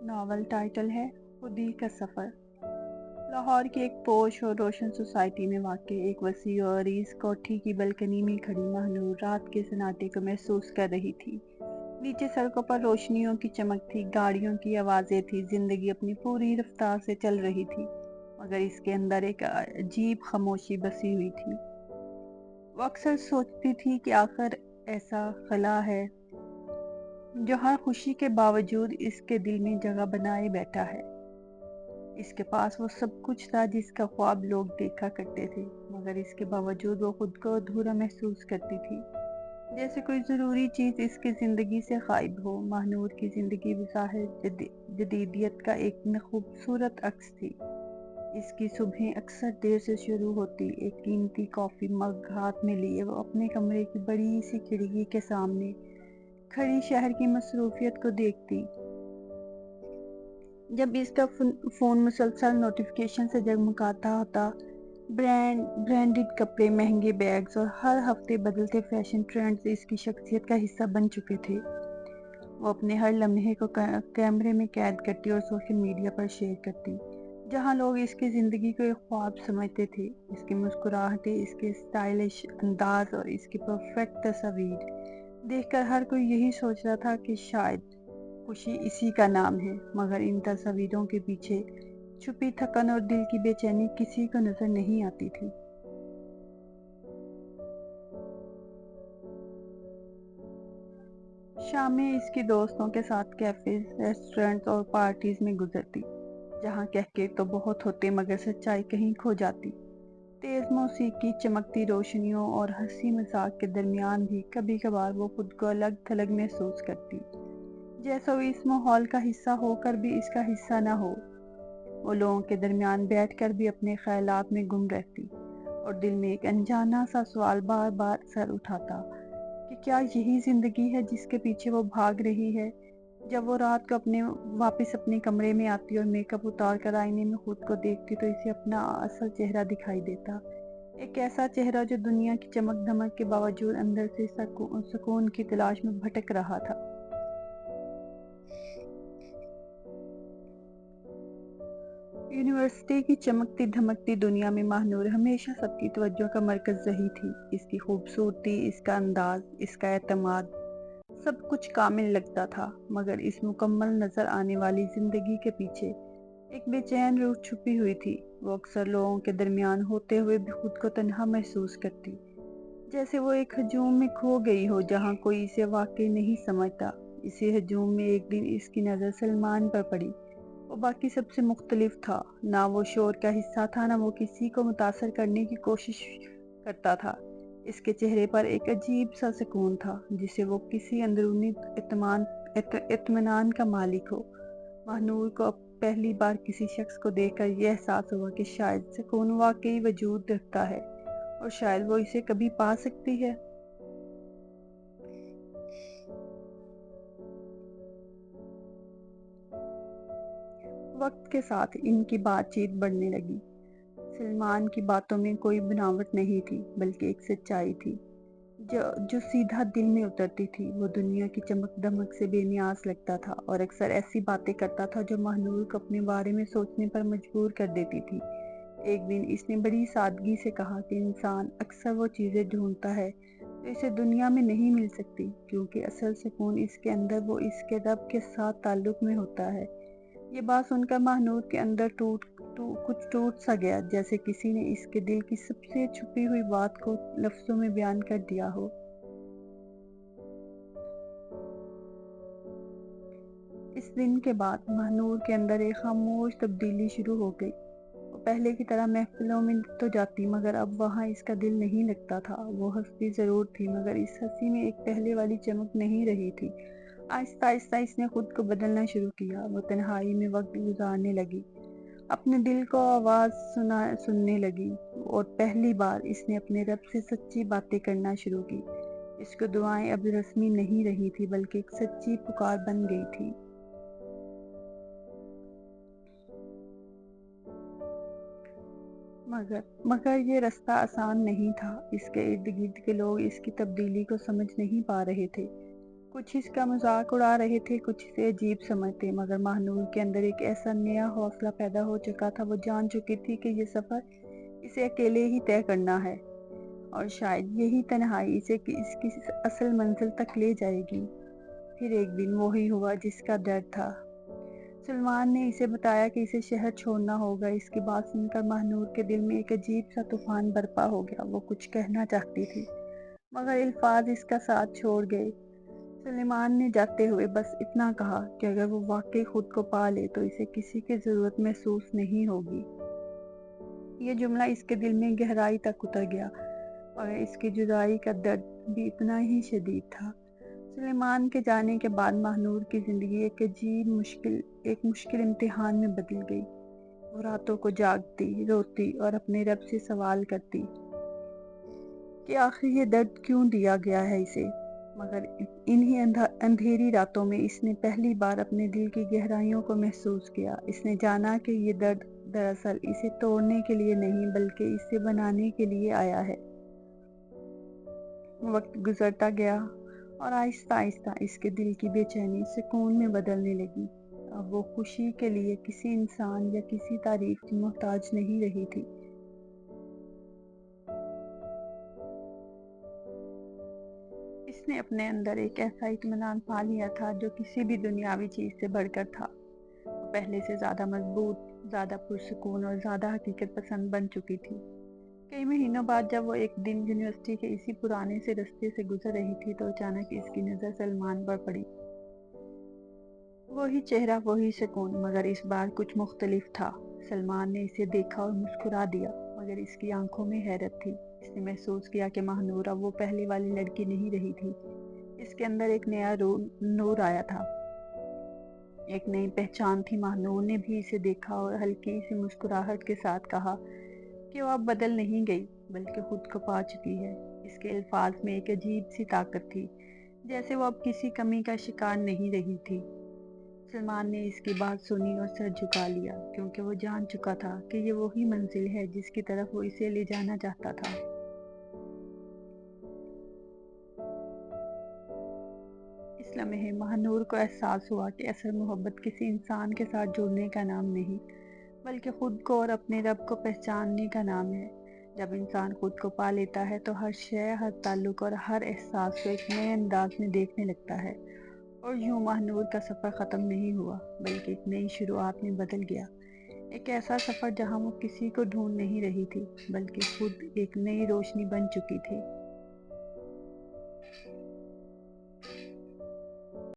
Novel title ہے خودی کا سفر۔ لاہور کی ایک پوش اور روشن سوسائٹی میں واقع ایک وسیع اور عریض کوٹھی کی بلکنی میں کھڑی مہنور رات کے سناٹے کو محسوس کر رہی تھی۔ نیچے سڑکوں پر روشنیوں کی چمک تھی، گاڑیوں کی آوازیں تھی، زندگی اپنی پوری رفتار سے چل رہی تھی، مگر اس کے اندر ایک عجیب خاموشی بسی ہوئی تھی۔ وہ اکثر سوچتی تھی کہ آخر ایسا خلا ہے جو ہر خوشی کے باوجود اس کے دل میں جگہ بنائے بیٹھا ہے۔ اس کے پاس وہ سب کچھ تھا جس کا خواب لوگ دیکھا کرتے تھے، مگر اس کے باوجود وہ خود کو ادھورا محسوس کرتی تھی، جیسے کوئی ضروری چیز اس کی زندگی سے غائب ہو۔ مہنور کی زندگی بظاہر جدیدیت کا ایک خوبصورت عکس تھی۔ اس کی صبحیں اکثر دیر سے شروع ہوتی، ایک قیمتی کافی مگ ہاتھ میں لیے وہ اپنے کمرے کی بڑی سی کھڑکی کے سامنے کھڑی شہر کی مصروفیت کو دیکھتی۔ جب اس کا فون مسلسل نوٹیفیکیشن سے جگمگاتا ہوتا، برانڈڈ کپڑے، مہنگے بیگز اور ہر ہفتے بدلتے فیشن ٹرینڈز اس کی شخصیت کا حصہ بن چکے تھے۔ وہ اپنے ہر لمحے کو کیمرے میں قید کرتی اور سوشل میڈیا پر شیئر کرتی، جہاں لوگ اس کی زندگی کو ایک خواب سمجھتے تھے۔ اس کی مسکراہٹیں، اس کے اسٹائلش انداز اور اس کی پرفیکٹ تصاویر دیکھ کر ہر کوئی یہی سوچ رہا تھا کہ شاید خوشی اسی کا نام ہے، مگر ان تصاویروں کے پیچھے چھپی تھکن اور دل کی بے چینی کسی کو نظر نہیں آتی تھی۔ شامیں اس کی دوستوں کے ساتھ کیفیز، ریسٹورنٹس اور پارٹیز میں گزرتی، جہاں کہکے تو بہت ہوتے مگر سچائی کہیں کھو جاتی۔ تیز موسیقی، چمکتی روشنیوں اور ہنسی مذاق کے درمیان بھی کبھی کبھار وہ خود کو الگ تھلگ محسوس کرتی، جیسا وہ اس ماحول کا حصہ ہو کر بھی اس کا حصہ نہ ہو۔ وہ لوگوں کے درمیان بیٹھ کر بھی اپنے خیالات میں گم رہتی، اور دل میں ایک انجانا سا سوال بار بار سر اٹھاتا کہ کیا یہی زندگی ہے جس کے پیچھے وہ بھاگ رہی ہے؟ جب وہ رات کو واپس اپنے کمرے میں آتی اور میک اپ اتار کر آئینے میں خود کو دیکھتی تو اسے اپنا اصل چہرہ دکھائی دیتا، ایک ایسا چہرہ جو دنیا کی چمک دھمک کے باوجود اندر سے سکون کی تلاش میں بھٹک رہا تھا۔ یونیورسٹی کی چمکتی دھمکتی دنیا میں مہنور ہمیشہ سب کی توجہ کا مرکز رہی تھی۔ اس کی خوبصورتی، اس کا انداز، اس کا اعتماد، سب کچھ کامل لگتا تھا، مگر اس مکمل نظر آنے والی زندگی کے پیچھے ایک بے چین روح چھپی ہوئی تھی۔ وہ اکثر لوگوں کے درمیان ہوتے ہوئے بھی خود کو تنہا محسوس کرتی، جیسے وہ ایک ہجوم میں کھو گئی ہو جہاں کوئی اسے واقعی نہیں سمجھتا۔ اسی ہجوم میں ایک دن اس کی نظر سلمان پر پڑی۔ وہ باقی سب سے مختلف تھا، نہ وہ شور کا حصہ تھا، نہ وہ کسی کو متاثر کرنے کی کوشش کرتا تھا۔ اس کے چہرے پر ایک عجیب سا سکون تھا، جسے وہ کسی اندرونی اطمینان کا مالک ہو۔ مہنور کو اب پہلی بار کسی شخص کو دیکھ کر یہ احساس ہوا کہ شاید سکون واقعی وجود رکھتا ہے، اور شاید وہ اسے کبھی پا سکتی ہے۔ وقت کے ساتھ ان کی بات چیت بڑھنے لگی۔ سلمان کی باتوں میں کوئی بناوٹ نہیں تھی، بلکہ ایک سچائی تھی جو سیدھا دل میں اترتی تھی۔ وہ دنیا کی چمک دمک سے بے نیاز لگتا تھا، اور اکثر ایسی باتیں کرتا تھا جو مہنور کو اپنے بارے میں سوچنے پر مجبور کر دیتی تھی۔ ایک دن اس نے بڑی سادگی سے کہا کہ انسان اکثر وہ چیزیں ڈھونڈتا ہے جو اسے دنیا میں نہیں مل سکتی، کیونکہ اصل سکون اس کے اندر، وہ اس کے رب کے ساتھ تعلق میں ہوتا ہے۔ یہ بات سن کر مہنور کے اندر کچھ ٹوٹ سا گیا، جیسے کسی نے اس کے دل کی سب سے چھپی ہوئی بات کو لفظوں میں بیان کر دیا ہو۔ اس دن کے بعد مہنور کے اندر ایک خاموش تبدیلی شروع ہو گئی۔ وہ پہلے کی طرح محفلوں میں تو جاتی، مگر اب وہاں اس کا دل نہیں لگتا تھا۔ وہ ہنستی ضرور تھی، مگر اس ہنسی میں ایک پہلے والی چمک نہیں رہی تھی۔ آہستہ آہستہ اس نے خود کو بدلنا شروع کیا۔ وہ تنہائی میں وقت گزارنے لگی، اپنے دل کو آواز سننے لگی، اور پہلی بار اس نے اپنے رب سے سچی باتیں کرنا شروع کی۔ اس کو دعائیں اب رسمی نہیں رہی تھی، بلکہ ایک سچی پکار بن گئی تھی۔ مگر یہ راستہ آسان نہیں تھا۔ اس کے ارد گرد کے لوگ اس کی تبدیلی کو سمجھ نہیں پا رہے تھے۔ کچھ اس کا مذاق اڑا رہے تھے، کچھ اسے عجیب سمجھتے، مگر ماہنور کے اندر ایک ایسا نیا حوصلہ پیدا ہو چکا تھا۔ وہ جان چکی تھی کہ یہ سفر اسے اکیلے ہی طے کرنا ہے، اور شاید یہی تنہائی اسے اس کی اصل منزل تک لے جائے گی۔ پھر ایک دن وہی ہوا جس کا ڈر تھا۔ سلمان نے اسے بتایا کہ اسے شہر چھوڑنا ہوگا۔ اس کی بات سن کر ماہنور کے دل میں ایک عجیب سا طوفان برپا ہو گیا۔ وہ کچھ کہنا چاہتی تھی، مگر الفاظ اس کا ساتھ چھوڑ گئے۔ سلیمان نے جاتے ہوئے بس اتنا کہا کہ اگر وہ واقعی خود کو پا لے تو اسے کسی کی ضرورت محسوس نہیں ہوگی۔ یہ جملہ اس کے دل میں گہرائی تک اتر گیا، اور اس کی جدائی کا درد بھی اتنا ہی شدید تھا۔ سلیمان کے جانے کے بعد ماہنور کی زندگی ایک مشکل امتحان میں بدل گئی۔ وہ راتوں کو جاگتی، روتی اور اپنے رب سے سوال کرتی کہ آخر یہ درد کیوں دیا گیا ہے اسے۔ مگر انہی اندھیری راتوں میں اس نے پہلی بار اپنے دل کی گہرائیوں کو محسوس کیا۔ اس نے جانا کہ یہ درد دراصل اسے توڑنے کے لیے نہیں بلکہ اسے بنانے کے لیے آیا ہے۔ وقت گزرتا گیا اور آہستہ آہستہ اس کے دل کی بے چینی سکون میں بدلنے لگی۔ اب وہ خوشی کے لیے کسی انسان یا کسی تعریف کی محتاج نہیں رہی تھی۔ اس نے اپنے اندر ایک ایسا اطمینان پا لیا تھا جو کسی بھی دنیاوی چیز سے بڑھ کر تھا۔ وہ پہلے سے زیادہ مضبوط، زیادہ پرسکون اور زیادہ حقیقت پسند بن چکی تھی۔ کئی مہینوں بعد جب وہ ایک دن یونیورسٹی کے اسی پرانے سے رستے سے گزر رہی تھی تو اچانک اس کی نظر سلمان پر پڑی۔ وہی چہرہ، وہی سکون، مگر اس بار کچھ مختلف تھا۔ سلمان نے اسے دیکھا اور مسکرا دیا، مگر اس کی آنکھوں میں حیرت تھی۔ اس نے محسوس کیا کہ ماہنور اب وہ پہلے والی لڑکی نہیں رہی تھی۔ اس کے اندر ایک نیا نور آیا تھا، ایک نئی پہچان تھی۔ ماہنور نے بھی اسے دیکھا اور ہلکی سی مسکراہٹ کے ساتھ کہا کہ وہ اب بدل نہیں گئی بلکہ خود کو پا چکی ہے۔ اس کے الفاظ میں ایک عجیب سی طاقت تھی، جیسے وہ اب کسی کمی کا شکار نہیں رہی تھی۔ سلمان نے اس کی بات سنی اور سر جھکا لیا، کیونکہ وہ جان چکا تھا کہ یہ وہی منزل ہے جس کی طرف وہ اسے لے جانا چاہتا تھا۔ اس لمحے ماہنور کو احساس ہوا کہ اصل محبت کسی انسان کے ساتھ جڑنے کا نام نہیں، بلکہ خود کو اور اپنے رب کو پہچاننے کا نام ہے۔ جب انسان خود کو پا لیتا ہے تو ہر شے، ہر تعلق اور ہر احساس کو ایک نئے انداز میں دیکھنے لگتا ہے۔ اور یوں ماہنور کا سفر ختم نہیں ہوا بلکہ ایک نئی شروعات میں بدل گیا۔ ایک ایسا سفر جہاں وہ کسی کو ڈھونڈ نہیں رہی تھی بلکہ خود ایک نئی روشنی بن چکی تھی۔